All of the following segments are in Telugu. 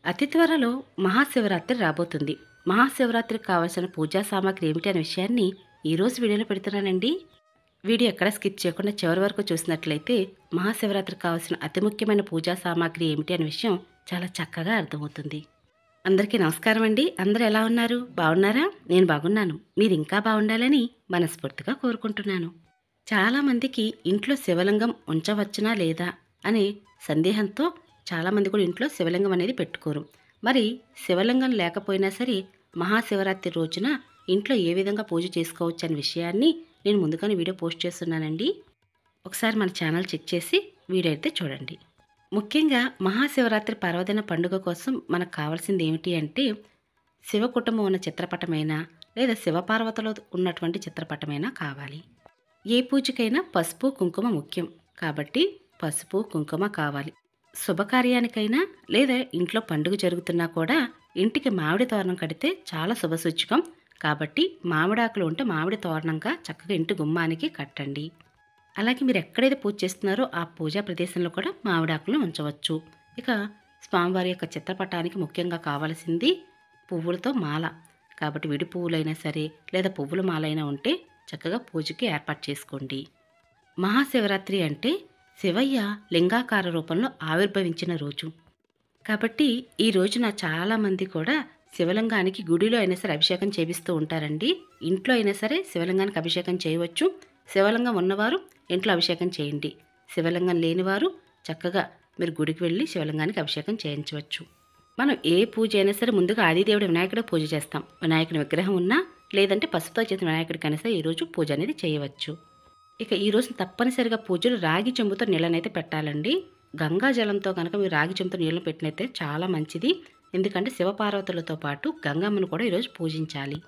అతి త్వరలో మహాశివరాత్రి రాబోతుంది. మహాశివరాత్రికి కావాల్సిన పూజా సామాగ్రి ఏమిటి అనే విషయాన్ని ఈరోజు వీడియోలో పెడుతున్నానండి. వీడియో ఎక్కడ స్కిప్ చేయకుండా చివరి వరకు చూసినట్లయితే మహాశివరాత్రికి కావాల్సిన అతి ముఖ్యమైన పూజా సామాగ్రి ఏమిటి అనే విషయం చాలా చక్కగా అర్థమవుతుంది. అందరికీ నమస్కారం అండి. అందరూ ఎలా ఉన్నారు? బాగున్నారా? నేను బాగున్నాను. మీరు ఇంకా బాగుండాలని మనస్ఫూర్తిగా కోరుకుంటున్నాను. చాలామందికి ఇంట్లో శివలింగం ఉంచవచ్చునా లేదా అనే సందేహంతో చాలామంది కూడా ఇంట్లో శివలింగం అనేది పెట్టుకోరు. మరి శివలింగం లేకపోయినా సరే మహాశివరాత్రి రోజున ఇంట్లో ఏ విధంగా పూజ చేసుకోవచ్చు అనే విషయాన్ని నేను ముందుగానే వీడియో పోస్ట్ చేస్తున్నానండి. ఒకసారి మన ఛానల్ చెక్ చేసి వీడియో అయితే చూడండి. ముఖ్యంగా మహాశివరాత్రి పర్వదిన పండుగ కోసం మనకు కావాల్సింది ఏమిటి అంటే శివ కుటుంబం ఉన్న చిత్రపటమైనా లేదా శివపార్వతులో ఉన్నటువంటి చిత్రపటమైనా కావాలి. ఏ పూజకైనా పసుపు కుంకుమ ముఖ్యం కాబట్టి పసుపు కుంకుమ కావాలి. శుభకార్యానికైనా లేదా ఇంట్లో పండుగ జరుగుతున్నా కూడా ఇంటికి మామిడి తోరణం కడితే చాలా శుభసూచకం కాబట్టి మామిడాకులు ఉంటే మామిడి తోరణంగా చక్కగా ఇంటి గుమ్మానికి కట్టండి. అలాగే మీరు ఎక్కడైతే పూజ చేస్తున్నారో ఆ పూజా ప్రదేశంలో కూడా మామిడాకులను ఉంచవచ్చు. ఇక స్వామివారి యొక్క చిత్రపటానికి ముఖ్యంగా కావాల్సింది పువ్వులతో మాల. కాబట్టి విడి పువ్వులైనా సరే లేదా పువ్వుల మాల అయినా ఉంటే చక్కగా పూజకి ఏర్పాటు చేసుకోండి. మహాశివరాత్రి అంటే శివయ్య లింగాకార రూపంలో ఆవిర్భవించిన రోజు కాబట్టి ఈ రోజున చాలామంది కూడా శివలింగానికి గుడిలో అయినా సరే అభిషేకం చేపిస్తూ ఉంటారండి. ఇంట్లో అయినా సరే శివలింగానికి అభిషేకం చేయవచ్చు. శివలింగం ఉన్నవారు ఇంట్లో అభిషేకం చేయండి. శివలింగం లేనివారు చక్కగా మీరు గుడికి వెళ్ళి శివలింగానికి అభిషేకం చేయించవచ్చు. మనం ఏ పూజ అయినా సరే ముందుగా ఆదిదేవుడు వినాయకుడు పూజ చేస్తాం. వినాయకుని విగ్రహం ఉన్నా లేదంటే పసుపుతో చేసిన వినాయకుడికైనా సరే ఈరోజు పూజ అనేది చేయవచ్చు. ఇక ఈ రోజు తప్పనిసరిగా పూజలు రాగి చెంబుతో నీళ్ళనైతే పెట్టాలండి. గంగా జలంతో కనుక మీరు రాగి చెంబుతో నీళ్ళని పెట్టినైతే చాలా మంచిది. ఎందుకంటే శివపార్వతులతో పాటు గంగమ్మను కూడా ఈరోజు పూజించాలి.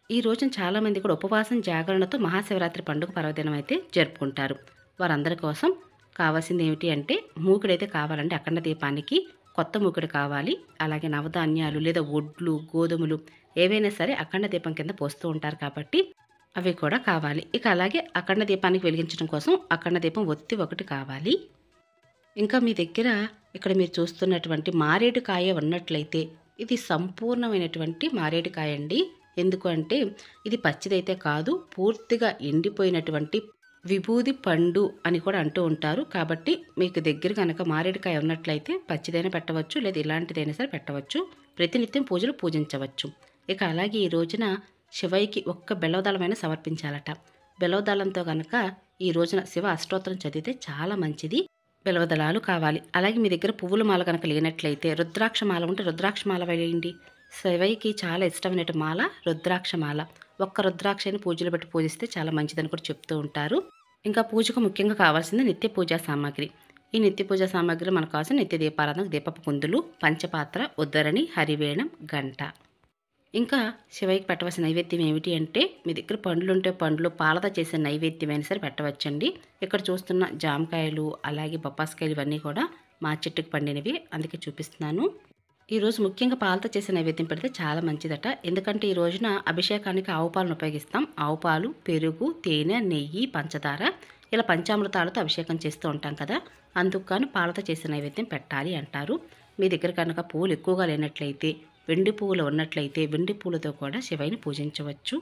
ఈ రోజున చాలామంది కూడా ఉపవాసం జాగరణతో మహాశివరాత్రి పండుగ పర్వదినం అయితే జరుపుకుంటారు. వారందరి కోసం కావాల్సింది ఏమిటి అంటే మూకుడైతే కావాలండి. అఖండ దీపానికి కొత్త మూకుడు కావాలి. అలాగే నవధాన్యాలు లేదా ఒడ్లు గోధుమలు ఏవైనా సరే అఖండ దీపం కింద పోస్తూ ఉంటారు కాబట్టి అవి కూడా కావాలి. ఇక అలాగే అఖండ దీపానికి వెలిగించడం కోసం అఖండ దీపం ఒత్తి ఒకటి కావాలి. ఇంకా మీ దగ్గర ఇక్కడ మీరు చూస్తున్నటువంటి మారేడుకాయ ఉన్నట్లయితే ఇది సంపూర్ణమైనటువంటి మారేడుకాయ అండి. ఎందుకు అంటే ఇది పచ్చిదైతే కాదు, పూర్తిగా ఎండిపోయినటువంటి విభూది పండు అని కూడా అంటూ ఉంటారు. కాబట్టి మీకు దగ్గర కనుక మారేడుకాయ ఉన్నట్లయితే పచ్చిదైనా పెట్టవచ్చు లేదా ఇలాంటిదైనా సరే పెట్టవచ్చు. ప్రతినిత్యం పూజలు పూజించవచ్చు. ఇక అలాగే ఈ రోజున శివయ్యకి ఒక్క బెల్లవదళమైనా సమర్పించాలట. బెల్లవదళంతో కనుక ఈ రోజున శివ అష్టోత్తరం చదివితే చాలా మంచిది. బెల్లవదళాలు కావాలి. అలాగే మీ దగ్గర పువ్వుల మాల కనుక లేనట్లయితే రుద్రాక్ష మాల ఉంటే రుద్రాక్ష మాల వేయండి. శివయ్యకి చాలా ఇష్టమైన మాల రుద్రాక్ష మాల. ఒక్క రుద్రాక్షని పూజలు పెట్టి పూజిస్తే చాలా మంచిదని కూడా చెప్తూ ఉంటారు. ఇంకా పూజకు ముఖ్యంగా కావాల్సింది నిత్య పూజా సామాగ్రి. ఈ నిత్య పూజా సామాగ్రి మనకు కావాల్సిన నిత్య దీపారాధన దీపపు కుందులు, పంచపాత్ర, ఉద్దరణి, హరివేణం, గంట. ఇంకా శివయ్యకి పెట్టవలసిన నైవేద్యం ఏమిటి అంటే మీ దగ్గర పండ్లు ఉంటే పండ్లు, పాలతో చేసే నైవేద్యం అయినా సరే పెట్టవచ్చండి. ఇక్కడ చూస్తున్న జామకాయలు అలాగే బొప్పాసకాయలు ఇవన్నీ కూడా మా చెట్టుకు పండినవి, అందుకే చూపిస్తున్నాను. ఈరోజు ముఖ్యంగా పాలతో చేసే నైవేద్యం పెడితే చాలా మంచిదట. ఎందుకంటే ఈ రోజున అభిషేకానికి ఆవు పాలను ఉపయోగిస్తాం. ఆవు పాలు, పెరుగు, తేనె, నెయ్యి, పంచదార ఇలా పంచామృతాలతో అభిషేకం చేస్తూ ఉంటాం కదా. అందుకు కానీ పాలతో చేసే నైవేద్యం పెట్టాలి అంటారు. మీ దగ్గర కనుక పువ్వులు ఎక్కువగా లేనట్లయితే వెండి పువ్వులు ఉన్నట్లయితే వెండి పువ్వులతో కూడా శివయ్యని పూజించవచ్చు.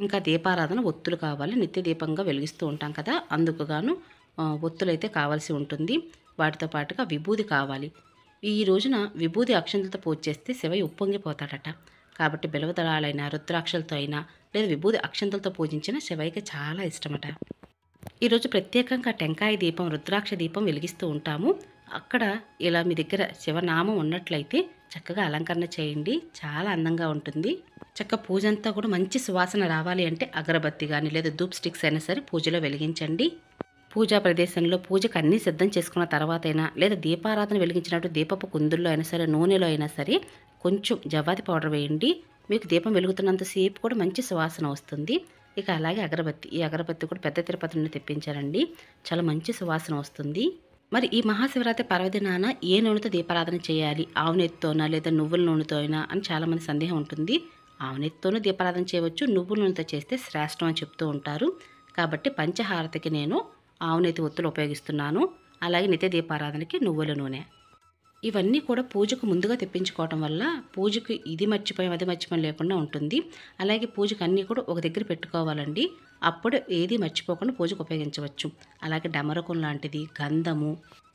ఇంకా దీపారాధన ఒత్తులు కావాలి. నిత్య దీపంగా వెలిగిస్తూ ఉంటాం కదా, అందుకు గాను ఒత్తులు అయితే కావాల్సి ఉంటుంది. వాటితో పాటుగా విభూది కావాలి. ఈ రోజున విభూది అక్షంతలతో పూజ చేస్తే శివయ్య ఉప్పొంగిపోతాడట. కాబట్టి బిలవదళాలైనా రుద్రాక్షలతో అయినా లేదా విభూది అక్షంతలతో పూజించిన శివయ్యకి చాలా ఇష్టమట. ఈరోజు ప్రత్యేకంగా టెంకాయ దీపం, రుద్రాక్ష దీపం వెలిగిస్తూ ఉంటాము. అక్కడ ఇలా మీ దగ్గర శివనామం ఉన్నట్లయితే చక్కగా అలంకరణ చేయండి. చాలా అందంగా ఉంటుంది. చక్క పూజ అంతా కూడా మంచి సువాసన రావాలి అంటే అగరబత్తి కానీ లేదా ధూప్ స్టిక్స్ అయినా సరే పూజలో వెలిగించండి. పూజా ప్రదేశంలో పూజకు అన్నీ సిద్ధం చేసుకున్న తర్వాత అయినా లేదా దీపారాధన వెలిగించినట్టు దీపపు కుందుల్లో అయినా సరే నూనెలో అయినా సరే కొంచెం జవ్వాది పౌడర్ వేయండి. మీకు దీపం వెలుగుతున్నంతసేపు కూడా మంచి సువాసన వస్తుంది. ఇక అలాగే అగరబత్తి, ఈ అగరబత్తి కూడా పెద్ద తిరుపతి నుండి తెప్పించారండి. చాలా మంచి సువాసన వస్తుంది. మరి ఈ మహాశివరాత్రి పర్వదినాన ఏ నూనెతో దీపారాధన చేయాలి? ఆవు నెయ్యితోనా లేదా నువ్వుల నూనెతో అయినా అని చాలామంది సందేహం ఉంటుంది. ఆవు నెయ్యితోనూ దీపారాధన చేయవచ్చు, నువ్వుల నూనెతో చేస్తే శ్రేష్టం అని చెప్తూ ఉంటారు. కాబట్టి పంచహారతికి నేను ఆవు నెయ్యి ఒత్తులు ఉపయోగిస్తున్నాను. అలాగే నిత్య దీపారాధనకి నువ్వుల నూనె. ఇవన్నీ కూడా పూజకు ముందుగా తెప్పించుకోవటం వల్ల పూజకి ఇది మర్చిపోయాం అది మర్చిపోయాం లేకుండా ఉంటుంది. అలాగే పూజకు అన్నీ కూడా ఒక దగ్గర పెట్టుకోవాలండి. అప్పుడు ఏది మర్చిపోకుండా పూజకు ఉపయోగించవచ్చు. అలాగే డమరకం లాంటిది, గంధము,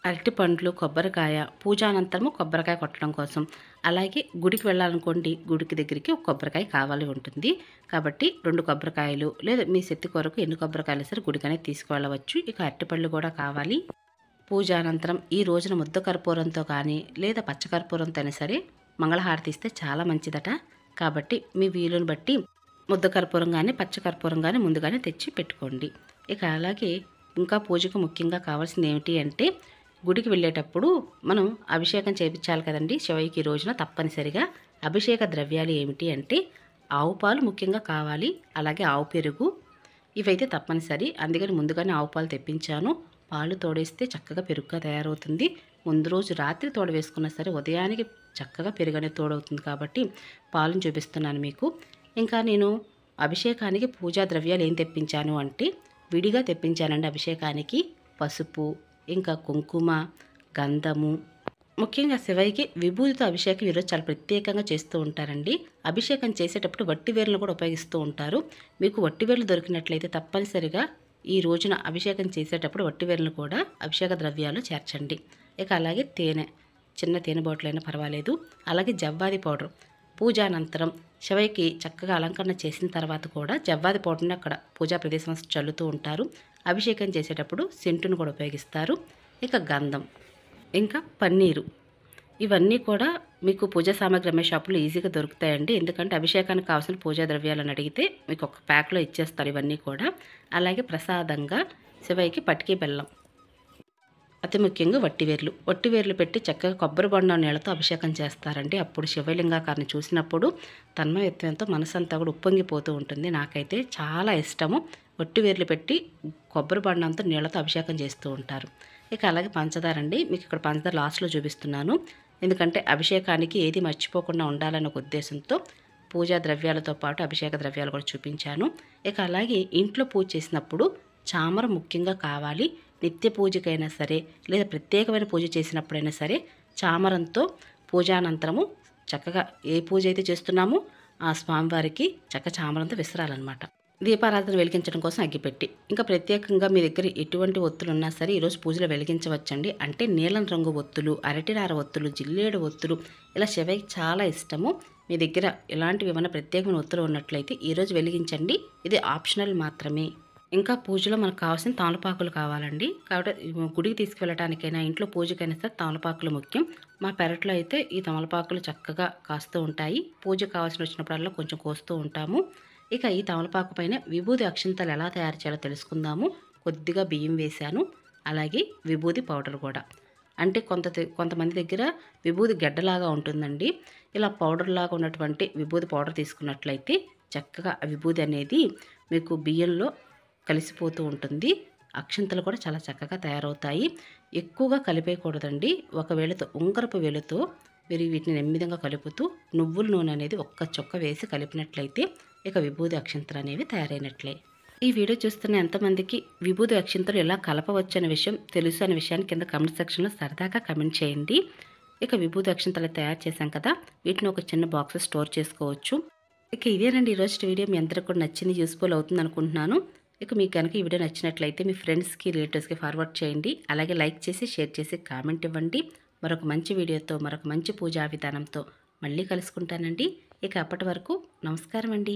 అరటిపండ్లు, కొబ్బరికాయ, పూజానంతరము కొబ్బరికాయ కొట్టడం కోసం. అలాగే గుడికి వెళ్ళాలనుకోండి, గుడికి దగ్గరికి ఒక కొబ్బరికాయ కావాలి ఉంటుంది. కాబట్టి 2 కొబ్బరికాయలు లేదా మీ శక్తి కొరకు ఎన్ని కొబ్బరికాయలు సరే గుడికనే తీసుకువెళ్ళవచ్చు. ఇక అరటిపళ్ళు కూడా కావాలి. పూజ అనంతరం ఈ రోజున ముద్ద కర్పూరంతో కానీ లేదా పచ్చకర్పూరంతో అయినా సరే మంగళహారతి ఇస్తే చాలా మంచిదట. కాబట్టి మీ వీలుని బట్టి ముద్ద కర్పూరం కానీ పచ్చకర్పూరం కానీ ముందుగానే తెచ్చి పెట్టుకోండి. ఇక అలాగే ఇంకా పూజకు ముఖ్యంగా కావాల్సింది ఏమిటి అంటే, గుడికి వెళ్ళేటప్పుడు మనం అభిషేకం చేయించాలి కదండి శివయ్యకి. ఈ రోజున తప్పనిసరిగా అభిషేక ద్రవ్యాలు ఏమిటి అంటే ఆవు పాలు ముఖ్యంగా కావాలి. అలాగే ఆవు పెరుగు, ఇవైతే తప్పనిసరి. అందుకని ముందుగానే ఆవు పాలు తెప్పించాను. పాలు తోడేస్తే చక్కగా పెరుగుగా తయారవుతుంది. ముందు రోజు రాత్రి తోడ వేసుకున్నా సరే ఉదయానికి చక్కగా పెరుగు అనేది తోడవుతుంది. కాబట్టి పాలను చూపిస్తున్నాను మీకు. ఇంకా నేను అభిషేకానికి పూజా ద్రవ్యాలు ఏం తెప్పించాను అంటే విడిగా తెప్పించానండి. అభిషేకానికి పసుపు, ఇంకా కుంకుమ, గంధము, ముఖ్యంగా శివయ్యకి విభూతితో అభిషేకం ఈరోజు చాలా ప్రత్యేకంగా చేస్తూ ఉంటారండి. అభిషేకం చేసేటప్పుడు వట్టివేర్లను కూడా ఉపయోగిస్తూ ఉంటారు. మీకు వట్టివేర్లు దొరికినట్లయితే తప్పనిసరిగా ఈ రోజున అభిషేకం చేసేటప్పుడు వట్టివేర్లను కూడా అభిషేక ద్రవ్యాలు చేర్చండి. ఇక అలాగే తేనె, చిన్న తేనె బాటిల్ అయినా పర్వాలేదు. అలాగే జవ్వాది పౌడర్, పూజానంతరం శివయ్యకి చక్కగా అలంకరణ చేసిన తర్వాత కూడా జవ్వాది పౌడర్ని అక్కడ పూజా ప్రదేశం చల్లుతూ ఉంటారు. అభిషేకం చేసేటప్పుడు సెంటును కూడా ఉపయోగిస్తారు. ఇక గంధం, ఇంకా పన్నీరు, ఇవన్నీ కూడా మీకు పూజా సామాగ్రి అమ్మే షాపులో ఈజీగా దొరుకుతాయండి. ఎందుకంటే అభిషేకానికి కావాల్సిన పూజా ద్రవ్యాలను అడిగితే మీకు ఒక ప్యాక్లో ఇచ్చేస్తారు ఇవన్నీ కూడా. అలాగే ప్రసాదంగా శివయ్యకి పటికి బెల్లం, అతి ముఖ్యంగా వట్టివేర్లు పెట్టి చక్కగా కొబ్బరి బొండం నీళ్ళతో అభిషేకం చేస్తారండి. అప్పుడు శివలింగాకారిని చూసినప్పుడు తన్మయత్వంతో మనసంతా కూడా ఉప్పొంగిపోతూ ఉంటుంది. నాకైతే చాలా ఇష్టము. వట్టివేర్లు పెట్టి కొబ్బరి బొండంతో నీళ్ళతో అభిషేకం చేస్తూ ఉంటారు. ఇక అలాగే పంచదార అండి. మీకు ఇక్కడ పంచదార లాస్ట్లో చూపిస్తున్నాను. ఎందుకంటే అభిషేకానికి ఏది మర్చిపోకుండా ఉండాలనే ఒక ఉద్దేశంతో పూజా ద్రవ్యాలతో పాటు అభిషేక ద్రవ్యాలు కూడా చూపించాను. ఇక అలాగే ఇంట్లో పూజ చేసినప్పుడు చామరం ముఖ్యంగా కావాలి. నిత్య పూజకైనా సరే లేదా ప్రత్యేకమైన పూజ చేసినప్పుడైనా సరే చామరంతో పూజానంతరము చక్కగా ఏ పూజ అయితే చేస్తున్నామో ఆ స్వామివారికి చామరంతో విసరాలన్నమాట. దీపారాధన వెలిగించడం కోసం అగ్గిపెట్టి. ఇంకా ప్రత్యేకంగా మీ దగ్గర ఎటువంటి ఒత్తులు ఉన్నా సరే ఈరోజు పూజలో వెలిగించవచ్చండి. అంటే నీలం రంగు ఒత్తులు, అరటినార ఒత్తులు, జిల్లేడు ఒత్తులు, ఇలా శివయ్యకి చాలా ఇష్టము. మీ దగ్గర ఇలాంటివి ఏమైనా ప్రత్యేకమైన ఒత్తులు ఉన్నట్లయితే ఈరోజు వెలిగించండి. ఇది ఆప్షనల్ మాత్రమే. ఇంకా పూజలో మనకు కావాల్సిన తమలపాకులు కావాలండి. కాబట్టి గుడికి తీసుకువెళ్ళటానికైనా ఇంట్లో పూజకైనా సరే తమలపాకులు ముఖ్యం. మా పెరట్లో అయితే ఈ తమలపాకులు చక్కగా కాస్తూ ఉంటాయి. పూజ కావాల్సిన వచ్చినప్పుడల్లా కొంచెం కోస్తూ ఉంటాము. ఇక ఈ తమలపాకు పైన విభూది అక్షింతలు ఎలా తయారు చేయాలో తెలుసుకుందాము. కొద్దిగా బియ్యం వేశాను. అలాగే విభూది పౌడర్ కూడా. అంటే కొంతమంది దగ్గర విభూది గడ్డలాగా ఉంటుందండి. ఇలా పౌడర్ లాగా ఉన్నటువంటి విభూది పౌడర్ తీసుకున్నట్లయితే చక్కగా ఆ విభూది అనేది మీకు బియ్యంలో కలిసిపోతూ ఉంటుంది. అక్షింతలు కూడా చాలా చక్కగా తయారవుతాయి. ఎక్కువగా కలిపేయకూడదండి. ఒక వేళతో ఉంగరపు వేలుతో మీరు వీటిని నెమ్మదిగా కలుపుతూ నువ్వుల నూనె అనేది ఒక్క చుక్క వేసి కలిపినట్లయితే ఇక విభూది అక్షింతలు అనేవి తయారైనట్లే. ఈ వీడియో చూస్తున్న ఎంతమందికి విభూది అక్షింతలు ఎలా కలపవచ్చు అనే విషయం తెలుసు అనే విషయాన్ని కింద కమెంట్ సెక్షన్లో సరదాగా కమెంట్ చేయండి. ఇక విభూది అక్షింతలు తయారు చేశాం కదా, వీటిని ఒక చిన్న బాక్స్ స్టోర్ చేసుకోవచ్చు. ఇక ఇదేనండి ఈరోజు వీడియో. మీ అందరికీ కూడా నచ్చింది, యూస్ఫుల్ అవుతుంది అనుకుంటున్నాను. ఇక మీకు కనుక ఈ వీడియో నచ్చినట్లయితే మీ ఫ్రెండ్స్కి, రిలేటివ్స్కి ఫార్వర్డ్ చేయండి. అలాగే లైక్ చేసి, షేర్ చేసి, కామెంట్ ఇవ్వండి. మరొక మంచి వీడియోతో, మరొక మంచి పూజా విధానంతో మళ్ళీ కలుసుకుంటానండి. ఇక అప్పటి వరకు నమస్కారం అండి.